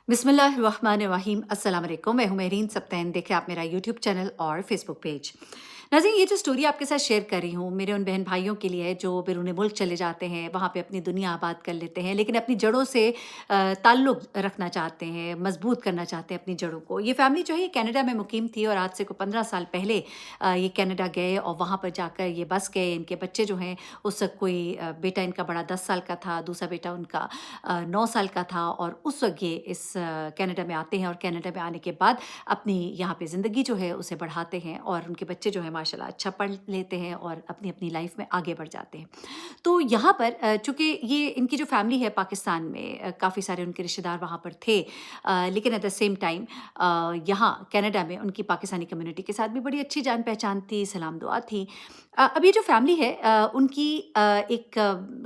बिस्मिल्लाहिर्रहमानिर्रहीम अस्सलाम वालेकुम। मैं हूं मेहरीन सब्तैन। देखें आप मेरा यूट्यूब चैनल और फेसबुक पेज। नाज़रीन, ये जो स्टोरी आपके साथ शेयर कर रही हूँ मेरे उन बहन भाइयों के लिए है जो बैरून मुल्क चले जाते हैं, वहाँ पे अपनी दुनिया आबाद कर लेते हैं, लेकिन अपनी जड़ों से ताल्लुक़ रखना चाहते हैं, मज़बूत करना चाहते हैं अपनी जड़ों को। ये फ़ैमिली जो है ये कनाडा में मुकीम थी और आज से कोई 15 साल पहले ये कनाडा गए और वहाँ पर जाकर ये बस गए। इनके बच्चे जो हैं उस वक़्त कोई बेटा इनका बड़ा 10 साल का था, दूसरा बेटा उनका 9 साल का था और उस वक़्त ये इस कनाडा में आते हैं और कनाडा में आने के बाद अपनी यहाँ पे ज़िंदगी जो है उसे बढ़ाते हैं और उनके बच्चे जो हैं माशाल्लाह अच्छा पढ़ लेते हैं और अपनी-अपनी लाइफ़ में आगे बढ़ जाते हैं। तो यहाँ पर चूँकि ये इनकी जो फ़ैमिली है पाकिस्तान में काफ़ी सारे उनके रिश्तेदार वहाँ पर थे, लेकिन एट द सेम टाइम यहाँ कनाडा में उनकी पाकिस्तानी कम्युनिटी के साथ भी बड़ी अच्छी जान-पहचान थी, सलाम दुआ थी। अब ये जो फ़ैमिली है उनकी एक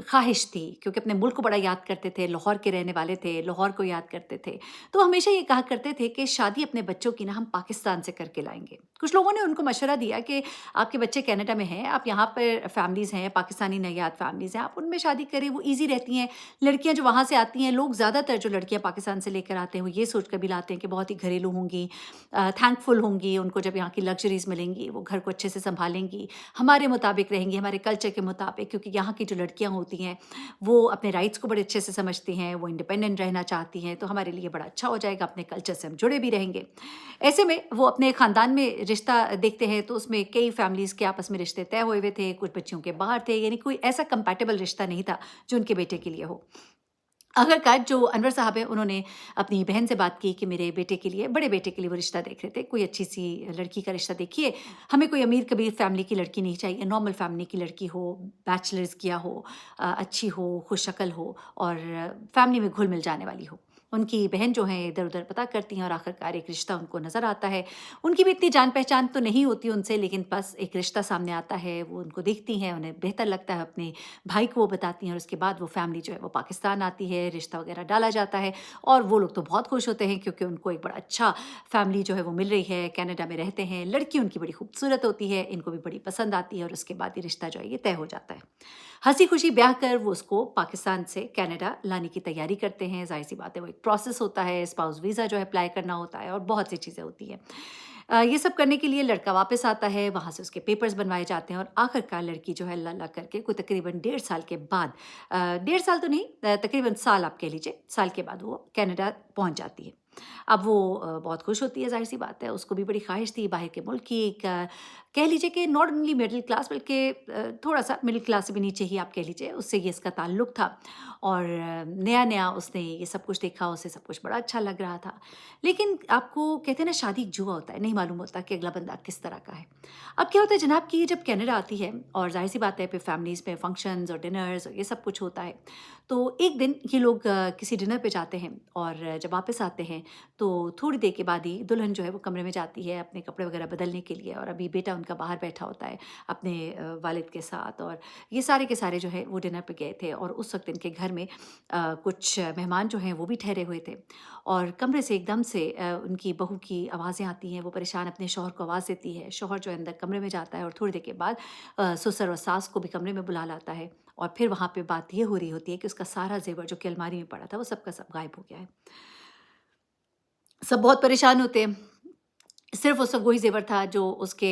ख़्वाहिश थी क्योंकि अपने मुल्क को बड़ा याद करते थे, लाहौर के रहने वाले थे, लाहौर को याद करते थे। तो हमेशा ये कहा करते थे कि शादी अपने बच्चों की ना हम पाकिस्तान से करके लाएँगे। कुछ लोगों ने उनको मशवरा दिया कि आपके बच्चे कनाडा में हैं, आप यहाँ पर फ़ैमिलीज़ हैं, पाकिस्तानी नैयाद फ़ैमिलीज़ हैं, आप उनमें शादी करें, वो ईज़ी रहती हैं। लड़कियाँ जो वहाँ से आती हैं, लोग ज़्यादातर जो लड़कियाँ पाकिस्तान से लेकर आते हैं, वो ये सोच कर भी लाते हैं कि बहुत ही घरेलू होंगी, थैंकफुल होंगी, उनको जब यहाँ की लग्ज़रीज़ मिलेंगी, वो घर को अच्छे से सँभालेंगी, हमारे मुताबिक रहेंगी, हमारे कल्चर के मुताबिक, क्योंकि यहाँ की जो लड़कियाँ होती हैं, वो अपने राइट्स को बड़े अच्छे से समझती हैं, वो इंडिपेंडेंट रहना चाहती हैं, तो हमारे लिए बड़ा अच्छा हो जाएगा, अपने कल्चर से हम जुड़े भी रहेंगे। ऐसे में वो अपने ख़ानदान में रिश्ता देखते हैं, तो उसमें कई फ़ैमिलीज़ के आपस में रिश्ते तय हुए हुए थे, कुछ बच्चियों के बाहर थे, यानी कोई ऐसा कंपैटिबल रिश्ता नहीं था, जो उनके बेटे के लिए हो। आखिरकार जो अनवर साहब हैं, उन्होंने अपनी बहन से बात की कि मेरे बेटे के लिए, बड़े बेटे के लिए वो रिश्ता देख रहे थे। कोई अच्छी-सी लड़की का रिश्ता देखिए, हमें कोई अमीर-कबीर फ़ैमिली की लड़की नहीं चाहिए, नॉर्मल फ़ैमिली की लड़की हो, बैचलर्स किया हो, अच्छी हो, खुशशक्ल हो और फ़ैमिली में घुल-मिल जाने वाली हो। उनकी बहन जो है इधर-उधर पता करती हैं और आखिरकार एक रिश्ता उनको नज़र आता है। उनकी भी इतनी जान-पहचान तो नहीं होती उनसे, लेकिन बस एक रिश्ता सामने आता है, वो उनको देखती हैं, उन्हें बेहतर लगता है, अपने भाई को वो बताती हैं और उसके बाद वो फैमिली जो है वो पाकिस्तान आती है, रिश्ता वगैरह डाला जाता है और वो लोग तो बहुत खुश होते हैं क्योंकि उनको एक बड़ा अच्छा फैमिली जो है वो मिल रही है, कनाडा में रहते हैं, लड़की उनकी बड़ी खूबसूरत होती है, इनको भी बड़ी पसंद आती है और उसके बाद ये रिश्ता जो है ये तय हो जाता है। हँसी-खुशी ब्याह कर वो उसको पाकिस्तान से कनाडा लाने की तैयारी करते हैं, ज़ाहिर-सी बात है वो एक प्रोसेस होता है, स्पाउस वीज़ा जो है अप्लाई करना होता है और बहुत सी चीज़ें होती हैं। ये सब करने के लिए लड़का वापस आता है, वहाँ से उसके पेपर्स बनवाए जाते हैं और आखिरकार लड़की जो है अल्लाह-अल्लाह करके कोई तकरीबन 1.5 साल के बाद, 1.5 साल तो नहीं, तकरीबन साल आप कह लीजिए, साल के बाद वो कनाडा पहुँच जाती है। अब वो बहुत खुश होती है, ज़ाहिर-सी बात है, उसको भी बड़ी ख़्वाहिश थी बाहर के मुल्क की, एक कह लीजिए कि नॉट ओनली मिडल क्लास बल्कि थोड़ा-सा मिडल क्लास से भी नीचे ही आप कह लीजिए, उससे ये इसका ताल्लुक था और नया-नया उसने ये सब कुछ देखा, उसे सब कुछ बड़ा अच्छा लग रहा था। लेकिन आपको कहते हैं ना शादी एक जुआ होता है, नहीं मालूम होता कि अगला बंदा किस तरह का है। अब क्या होता है जनाब कि ये जब कनाडा आती है और ज़ाहिर-सी बात है फिर फैमिलीज़ में फंक्शंस और डिनर्स और ये सब कुछ होता है। तो एक दिन ये लोग किसी डिनर पे जाते हैं और जब वापस आते हैं तो थोड़ी देर के बाद ही दुल्हन जो है वो कमरे में जाती है अपने कपड़े वगैरह बदलने के लिए और अभी बेटा उनका बाहर बैठा होता है अपने वालिद के साथ और ये सारे के सारे जो है वो डिनर पे गए थे और उस वक्त इनके घर में कुछ मेहमान जो हैं वो भी ठहरे हुए थे और कमरे से एकदम से उनकी बहू की आवाज़ें आती हैं, वो परेशान अपने शौहर को आवाज़ देती है, शौहर जो है अंदर कमरे में जाता है और थोड़ी देर के बाद ससुर और सास को भी कमरे में बुला लाता है और फिर वहाँ पे बात ये हो रही होती है कि उसका सारा ज़ेवर जो कि अलमारी में पड़ा था वो सब का सब गायब हो गया है। सब बहुत परेशान होते हैं। सिर्फ़ उस वही ज़ेवर था जो उसके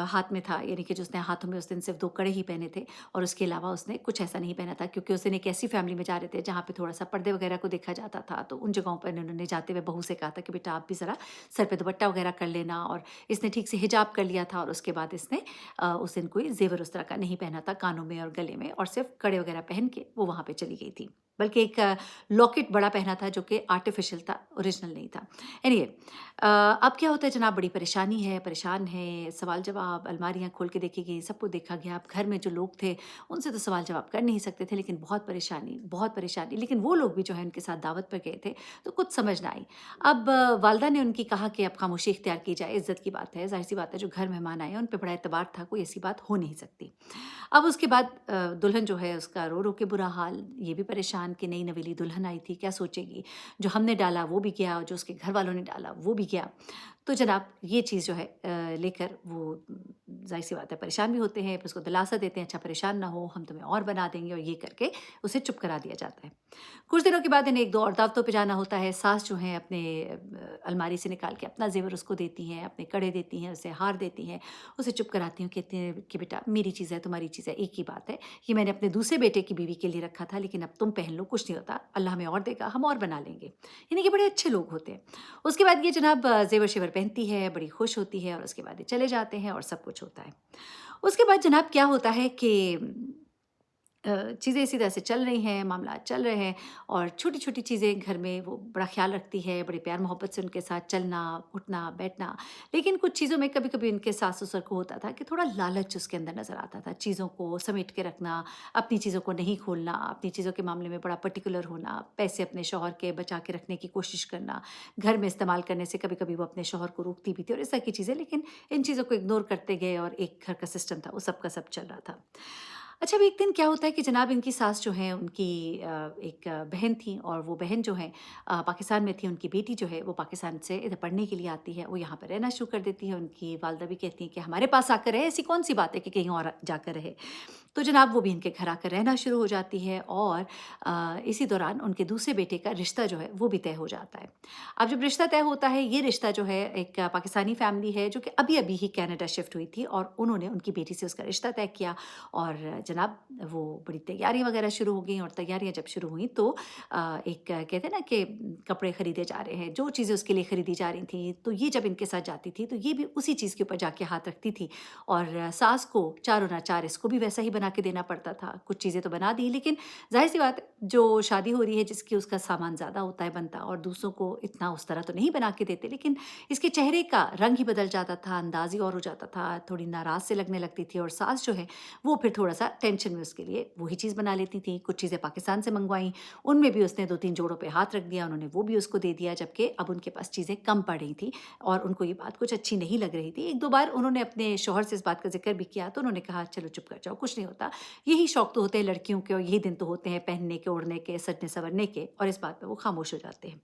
हाथ में था, यानी कि जो उसने हाथों में उस दिन सिर्फ़ 2 कड़े ही पहने थे और उसके अलावा उसने कुछ ऐसा नहीं पहना था क्योंकि उस दिन एक ऐसी फ़ैमिली में जा रहे थे जहाँ पे थोड़ा-सा पर्दे वग़ैरह को देखा जाता था। तो उन जगहों पर उन्होंने जाते हुए बहू से कहा था कि बेटा आप भी ज़रा सर पे दुपट्टा वग़ैरह कर लेना और इसने ठीक से हिजाब कर लिया था और उसके बाद इसने उस दिन कोई ज़ेवर उस तरह का नहीं पहना था कानों में और गले में और सिर्फ़ कड़े वग़ैरह पहन के वो वहाँ पे चली गई थी। बल्कि एक लॉकेट बड़ा पहना था जो कि आर्टिफ़िशियल था, ओरिजिनल नहीं था। एनीवे, अब क्या होता है जनाब बड़ी परेशानी है, परेशान है, सवाल-जवाब, अलमारियाँ खोल के देखी गई, सब कुछ देखा गया। अब घर में जो लोग थे, उनसे तो सवाल-जवाब कर नहीं सकते थे, लेकिन बहुत परेशानी। लेकिन वो लोग भी जो है उनके साथ दावत पर गए थे, तो कुछ समझ ना आई। अब वालिदा ने उनकी कहा कि अब खामोशी इख्तियार की जाए, इज़्ज़त की बात है, ज़ाहिर-सी बात है, जो घर मेहमान आए हैं, उन पे बड़ा एतबार था, कोई ऐसी बात हो नहीं सकती। अब उसके बाद दुल्हन जो है उसका रो-रो के बुरा हाल, ये भी परेशान कि नई नवेली दुल्हन आई थी, क्या सोचेगी? जो हमने डाला वो भी गया और जो उसके घर वालों ने डाला वो भी गया। तो जनाब ये चीज़ जो है लेकर वो ज़ाहिर-सी बात है परेशान भी होते हैं, फिर उसको दिलासा देते हैं, अच्छा परेशान ना हो, हम तुम्हें और बना देंगे और ये करके उसे चुप करा दिया जाता है। कुछ दिनों के बाद इन्हें 1-2 और दावतों पे जाना होता है। सास जो हैं अपने अलमारी से निकाल के अपना ज़ेवर उसको देती हैं, अपने कड़े देती हैं, उसे हार देती हैं, उसे चुप कराती हैं, कहती हैं कि बेटा मेरी चीज़ है, तुम्हारी चीज़ है, एक ही बात है। ये मैंने अपने दूसरे बेटे की बीवी के लिए रखा था, लेकिन अब तुम पहन लो, कुछ नहीं होता, अल्लाह हमें और देगा, हम और बना लेंगे। यानी कि बड़े अच्छे लोग होते हैं। उसके बाद ये जनाब ज़ेवर-शेवर पहनती है, बड़ी खुश होती है और उसके बाद ये चले जाते हैं और सब कुछ होता है। उसके बाद जनाब क्या होता है कि चीज़ें इसी तरह से चल रही हैं, मामलात चल रहे हैं और छोटी-छोटी चीज़ें घर में वो बड़ा ख़्याल रखती है, बड़े प्यार-मोहब्बत से उनके साथ चलना, उठना, बैठना। लेकिन कुछ चीज़ों में कभी-कभी उनके सास-ससुर को होता था कि थोड़ा लालच उसके अंदर नज़र आता था, चीज़ों को समेट के रखना, अपनी चीज़ों को नहीं खोलना, अपनी चीज़ों के मामले में बड़ा पर्टिकुलर होना, पैसे अपने शौहर के बचा के रखने की कोशिश करना, घर में इस्तेमाल करने से कभी-कभी वो अपने शौहर को रोकती भी थी और इस तरह की चीज़ें। लेकिन इन चीज़ों को इग्नोर करते गए और एक घर का सिस्टम था, वो सब का सब चल रहा था। अच्छा, अब एक दिन क्या होता है कि जनाब इनकी सास जो हैं उनकी एक बहन थी और वो बहन जो है पाकिस्तान में थी, उनकी बेटी जो है वो पाकिस्तान से इधर पढ़ने के लिए आती है, वो यहाँ पर रहना शुरू कर देती है। उनकी वालदा भी कहती हैं कि हमारे पास आकर रहे, ऐसी कौन सी बात है कि कहीं और जाकर रहे। तो जनाब वो भी इनके घर आकर रहना शुरू हो जाती है और इसी दौरान उनके दूसरे बेटे का रिश्ता जो है वो भी तय हो जाता है। अब जब रिश्ता तय होता है, ये रिश्ता जो है एक पाकिस्तानी फैमिली है जो कि अभी-अभी ही कनाडा शिफ्ट हुई थी और उन्होंने उनकी बेटी से उसका रिश्ता तय किया और जनाब वो बड़ी तैयारियाँ वगैरह शुरू हो गई और तैयारियाँ जब शुरू हुई तो एक कहते हैं ना कि कपड़े खरीदे जा रहे हैं, जो चीज़ें उसके लिए खरीदी जा रही थी, तो ये जब इनके साथ जाती थी, तो ये भी उसी चीज़ के ऊपर जाके हाथ रखती थी और सास को चारों ना चार इसको भी वैसा ही बना के देना पड़ता था। कुछ चीज़ें तो बना दी, लेकिन ज़ाहिर-सी बात है, जो शादी हो रही है जिसकी उसका सामान ज़्यादा होता है बनता और दूसरों को इतना उस तरह तो नहीं बना के देते, लेकिन इसके चेहरे का रंग ही बदल जाता था, अंदाज़ ही और हो जाता था, थोड़ी नाराज़ से लगने लगती थी और सास जो है वो फिर थोड़ा-सा टेंशन में उसके लिए वही चीज़ बना लेती थी। कुछ चीज़ें पाकिस्तान से मँगवाईं, उनमें भी उसने 2-3 जोड़ों पे हाथ रख दिया, उन्होंने वो भी उसको दे दिया, जबकि अब उनके पास चीज़ें कम पड़ रही थी और उनको ये बात कुछ अच्छी नहीं लग रही थी। 1-2 बार उन्होंने अपने शौहर से इस बात का ज़िक्र भी किया, तो उन्होंने कहा, "चलो चुप कर जाओ, कुछ नहीं होता। यही शौक तो होते हैं लड़कियों के और यही दिन तो होते हैं पहनने के, ओढ़ने के, सजने-संवरने के" और इस बात पे वो खामोश हो जाते हैं।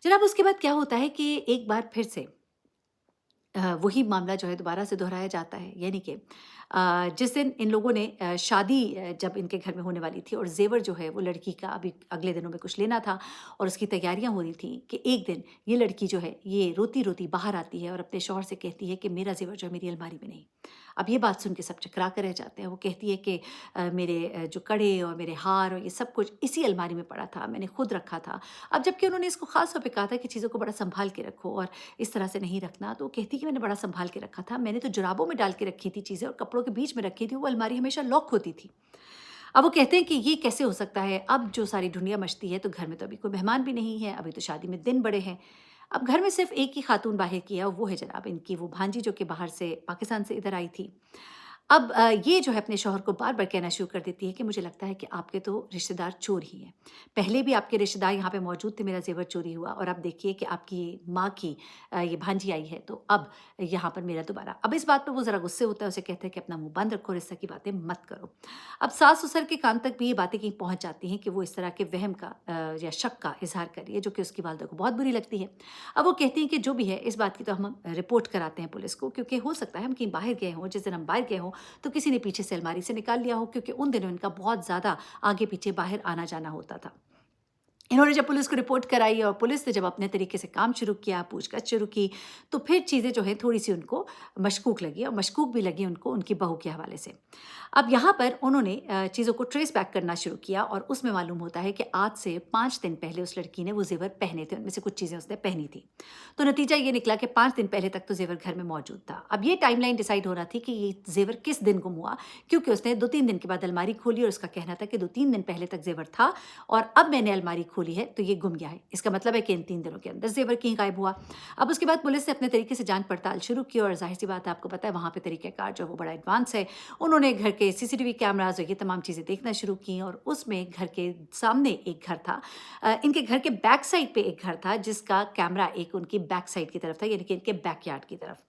जनाब उसके बाद क्या होता है कि एक बार फिर से वही मामला जो है दोबारा से दोहराया जाता है। यानी कि जिस दिन इन लोगों ने शादी जब इनके घर में होने वाली थी और ज़ेवर जो है वो लड़की का अभी अगले दिनों में कुछ लेना था और उसकी तैयारियां हो रही थी कि एक दिन ये लड़की जो है ये रोती-रोती बाहर आती है और अपने शौहर से कहती है कि मेरा ज़ेवर जो है मेरी अलमारी में नहीं। अब ये बात सुन के सब चकरा कर रह जाते हैं। वो कहती है कि मेरे जो कड़े और मेरे हार और ये सब कुछ इसी अलमारी में पड़ा था, मैंने खुद रखा था। अब जबकि उन्होंने इसको ख़ास तौर पे कहा था कि चीज़ों को बड़ा सँभाल के रखो और इस तरह से नहीं रखना, तो वो कहती कि मैंने बड़ा सँभाल के रखा था। मैंने तो जुराबों में डाल के रखी थी चीज़ें और कपड़ों के बीच में रखी थी, वो अलमारी हमेशा लॉक होती थी। अब वो कहते हैं कि ये कैसे हो सकता है? अब जो सारी दुनिया मचती है, तो घर में तो अभी कोई मेहमान भी नहीं है, अभी तो शादी में दिन बड़े हैं। अब घर में सिर्फ़ एक ही खातून बाहर की है और वो है जनाब इनकी वो भांजी जो कि बाहर से पाकिस्तान से इधर आई थी। अब ये जो है अपने शौहर को बार-बार कहना शुरू कर देती है कि मुझे लगता है कि आपके तो रिश्तेदार चोर ही हैं। पहले भी आपके रिश्तेदार यहाँ पे मौजूद थे, मेरा ज़ेवर चोरी हुआ और अब देखिए कि आपकी माँ की ये भांजी आई है, तो अब यहाँ पर मेरा दोबारा। अब इस बात पे वो ज़रा गुस्से होता है, उसे कहता है कि अपना मुँह बंद रखो और इस तरह की बातें मत करो। अब सास-ससुर के कान तक भी ये बातें कहीं पहुँच जाती हैं कि वो इस तरह के वहम का या शक का इज़हार कर रही है, जो कि उसकी वालदा को बहुत बुरी लगती है। अब वो कहती हैं कि जो भी है, इस बात की तो हम रिपोर्ट कराते हैं पुलिस को, क्योंकि हो सकता है हम कहीं बाहर गए हों, जिस दिन हम बाहर गए हों तो किसी ने पीछे से अलमारी से निकाल लिया हो, क्योंकि उन दिनों इनका बहुत ज़्यादा आगे-पीछे बाहर आना-जाना होता था। इन्होंने जब पुलिस को रिपोर्ट कराई और पुलिस ने जब अपने तरीके से काम शुरू किया, पूछताछ शुरू की, तो फिर चीज़ें जो हैं थोड़ी-सी उनको मशकूक लगी और मशकूक भी लगी उनको उनकी बहू के हवाले से। अब यहाँ पर उन्होंने चीज़ों को ट्रेस बैक करना शुरू किया और उसमें मालूम होता है कि आज से 5 दिन पहले उस लड़की ने वो ज़ेवर पहने थे, उनमें से कुछ चीज़ें उसने पहनी थी। तो नतीजा ये निकला कि 5 दिन पहले तक तो ज़ेवर घर में मौजूद था। अब ये टाइमलाइन डिसाइड होना थी कि ये ज़ेवर किस दिन गुम हुआ, क्योंकि उसने 2-3 दिन के बाद अलमारी खोली और उसका कहना था कि 2-3 दिन पहले तक ज़ेवर था और अब मैंने अलमारी खोली है तो ये गुम गया है। इसका मतलब है कि इन 3 दिनों के अंदर ज़ेवर कहीं गायब हुआ। अब उसके बाद पुलिस ने अपने तरीके से जाँच पड़ताल शुरू की और ज़ाहिर-सी बात है, आपको पता है वहाँ पे तरीक़ेकार जो है वो बड़ा एडवांस है। उन्होंने घर के सीसीटीवी कैमराज़ और ये तमाम चीज़ें देखना शुरू की और उसमें घर के सामने एक घर था। इनके घर के बैक साइड पे एक घर था जिसका कैमरा एक उनकी बैक साइड की तरफ था, यानी कि इनके बैकयार्ड की तरफ।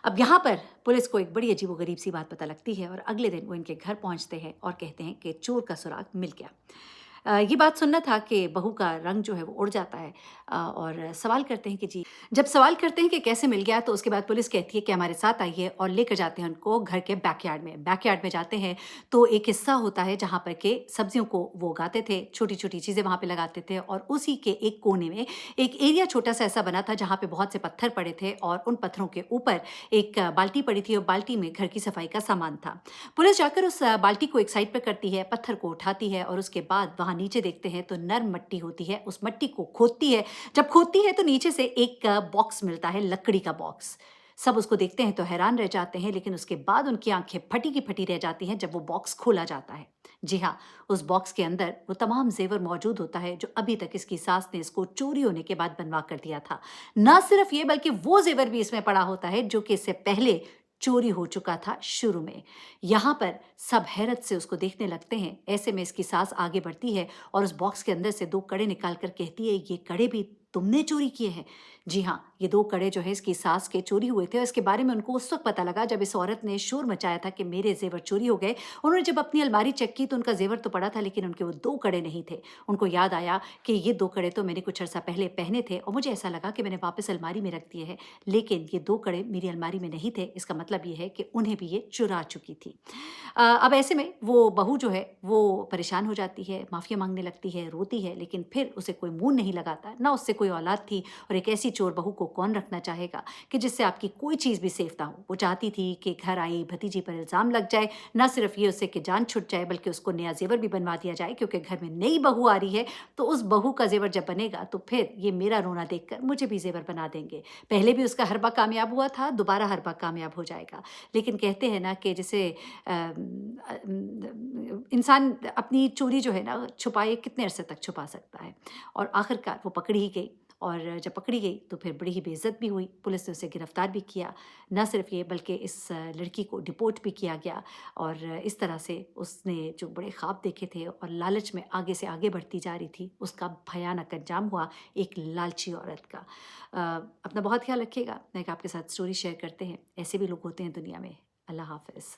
अब यहाँ पर पुलिस को एक बड़ी अजीबो-गरीब सी बात पता लगती है और अगले दिन वो इनके घर पहुँचते हैं और कहते हैं कि चोर का सुराग मिल गया। ये बात सुनना था कि बहू का रंग जो है वो उड़ जाता है और सवाल करते हैं कि जी जब सवाल करते हैं कि कैसे मिल गया तो उसके बाद पुलिस कहती है कि हमारे साथ आइए और लेकर जाते हैं उनको घर के बैकयार्ड में। बैकयार्ड में जाते हैं तो एक हिस्सा होता है जहाँ पर के सब्जियों को वो उगाते थे, छोटी-छोटी चीज़ें वहाँ पे लगाते थे और उसी के एक कोने में एक एरिया छोटा-सा ऐसा बना था जहाँ पे बहुत से पत्थर पड़े थे और उन पत्थरों के ऊपर एक बाल्टी पड़ी थी और बाल्टी में घर की सफाई का सामान था। पुलिस जाकर उस बाल्टी को एक साइड पे करती है, पत्थर को उठाती है और उसके बाद वहाँ नीचे देखते हैं तो नर्म मट्टी होती है, उस मट्टी को खोदती है। जब खोदती है तो नीचे से एक बॉक्स मिलता है, लकड़ी का बॉक्स। सब उसको देखते हैं तो हैरान रह जाते हैं, लेकिन उसके बाद उनकी आँखें फटी की फटी रह जाती हैं जब वो बॉक्स खोला जाता है। जी हाँ, उस बॉक्स के अंदर वो तमाम ज़ेवर मौजूद होता है जो अभी तक इसकी सास ने इसको चोरी होने के बाद बनवा कर दिया था। ना सिर्फ ये बल्कि वो ज़ेवर भी इसमें पड़ा होता है जो कि इससे पहले चोरी हो चुका था शुरू में। यहाँ पर सब हैरत से उसको देखने लगते हैं। ऐसे में इसकी सास आगे बढ़ती है और उस बॉक्स के अंदर से 2 कड़े निकाल कर कहती है, "ये कड़े भी तुमने चोरी किए हैं?" जी हाँ, ये 2 कड़े जो है इसकी सास के चोरी हुए थे और इसके बारे में उनको उस वक़्त पता लगा जब इस औरत ने शोर मचाया था कि मेरे ज़ेवर चोरी हो गए। उन्होंने जब अपनी अलमारी चेक की तो उनका ज़ेवर तो पड़ा था लेकिन उनके वो 2 कड़े नहीं थे। उनको याद आया कि ये 2 कड़े तो मैंने कुछ अर्सा पहले पहने थे और मुझे ऐसा लगा कि मैंने वापस अलमारी में रख दिए हैं। लेकिन ये 2 कड़े मेरी अलमारी में नहीं थे, इसका मतलब ये है कि उन्हें भी ये चुरा चुकी थी। अब ऐसे में वो बहू जो है वो परेशान हो जाती है, माफ़िया माँगने लगती है, रोती है, लेकिन फिर उसे कोई मुँह नहीं लगाता, ना उससे कोई औलाद थी और एक ऐसी चोर बहू को कौन रखना चाहेगा कि जिससे आपकी कोई चीज़ भी सेफ ना हो। वो चाहती थी कि घर आई भतीजी पर इल्ज़ाम लग जाए, ना सिर्फ़ ये उससे कि जान छुट जाए बल्कि उसको नया ज़ेवर भी बनवा दिया जाए क्योंकि घर में नई बहू आ रही है, तो उस बहू का ज़ेवर जब बनेगा तो फिर ये मेरा रोना देखकर मुझे भी ज़ेवर बना देंगे। पहले भी उसका हरबा कामयाब हुआ था, दोबारा हरबा कामयाब हो जाएगा। लेकिन कहते हैं ना कि जैसे इंसान अपनी चोरी जो है ना छुपाए कितने अरसे तक छुपा सकता है और आखिरकार वो पकड़ी ही गई और जब पकड़ी गई तो फिर बड़ी ही बेइज्जत भी हुई। पुलिस ने उसे गिरफ्तार भी किया। न सिर्फ ये बल्कि इस लड़की को डिपोर्ट भी किया गया और इस तरह से उसने जो बड़े ख्वाब देखे थे और लालच में आगे से आगे बढ़ती जा रही थी, उसका भयानक अंजाम हुआ एक लालची औरत का। अपना बहुत ख्याल रखिएगा। मैं आपके साथ स्टोरी शेयर करते हैं। ऐसे भी लोग होते हैं दुनिया में। अल्लाह हाफ़िज़।